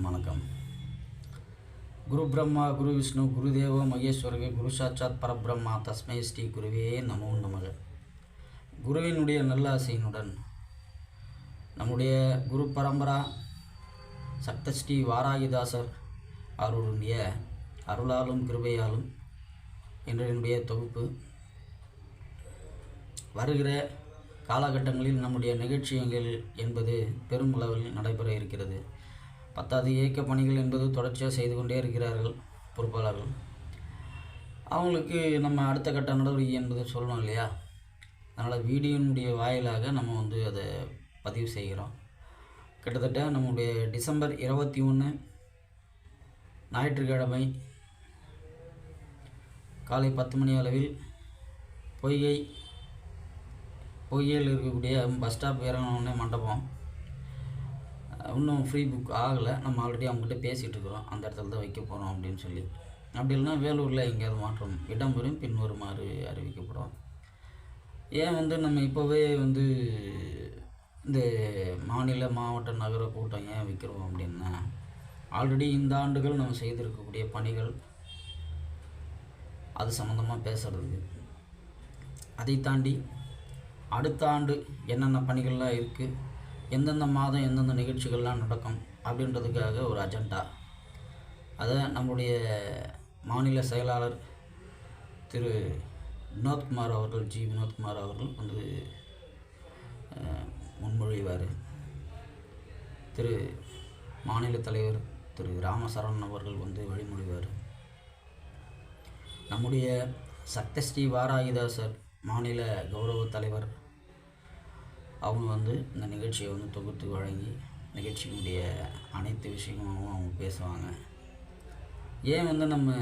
வணக்கம். குரு பிரம்மா குரு விஷ்ணு குரு தேவோ மகேஸ்வரகே குரு சாட்சாத் பரபிரம்மா தஸ்மை ஸ்ரீ குருவே நமோ நமக. குருவினுடைய நல்லாசையினுடன் நம்முடைய குரு பரம்பரா சப்தஸ்ரீ வாராகிதாசர் அவருடைய அருளாலும் கிருபையாலும் இன்றைய தொகுப்பு வருகிற காலகட்டங்களில் நம்முடைய நிகழ்ச்சிகள் என்பது பெருமளவில் நடைபெற இருக்கிறது. பத்தாவது இயக்க பணிகள் என்பது தொடர்ச்சியாக செய்து கொண்டே இருக்கிறார்கள் பொறுப்பாளர்கள். அவங்களுக்கு நம்ம அடுத்த கட்ட நடவடிக்கை என்பது சொல்லணும் இல்லையா? அதனால் வீடியோனுடைய வாயிலாக நம்ம அதை பதிவு செய்கிறோம். கிட்டத்தட்ட நம்முடைய டிசம்பர் 21 ஞாயிற்றுக்கிழமை காலை 10 மணி அளவில் பொய்கையில் இருக்கக்கூடிய பஸ் ஸ்டாப் இறங்கினோடனே மண்டபம் இன்னும் ஃப்ரீ புக் ஆகலை. நம்ம ஆல்ரெடி அவங்ககிட்ட பேசிகிட்டு இருக்கிறோம், அந்த இடத்துல தான் வைக்க போகிறோம் அப்படின்னு சொல்லி. அப்படி இல்லைனா வேலூரில் எங்கேயாவது மாற்றம் இடம்பெறும் பின்வருமாறு அறிவிக்கப்படும். ஏன் நம்ம இப்போவே இந்த மாநில மாவட்ட நகர கூட்டம் ஏன் வைக்கிறோம் அப்படின்னா, ஆல்ரெடி இந்த ஆண்டுகள் நம்ம செய்திருக்கக்கூடிய பணிகள் அது சம்மந்தமாக பேசுகிறதுக்கு, அதை தாண்டி அடுத்த ஆண்டு என்னென்ன பணிகள்லாம் இருக்குது, எந்தெந்த மாதம் எந்தெந்த நிகழ்ச்சிகள்லாம் நடக்கும் அப்படின்றதுக்காக ஒரு அஜெண்டா. அதை நம்முடைய மாநில செயலாளர் திரு வினோத்குமார் அவர்கள் வினோத்குமார் அவர்கள் முன்மொழிவார். திரு மாநில தலைவர் திரு ராமசரவணன் அவர்கள் வழிமொழிவார். நம்முடைய சப்தஸ்ரீ வாராகிதாசர் மாநில கௌரவ தலைவர் அவங்க இந்த நிகழ்ச்சியை தொகுத்து வழங்கி நிகழ்ச்சியினுடைய அனைத்து விஷயமும் அவங்க பேசுவாங்க. ஏன் நம்ம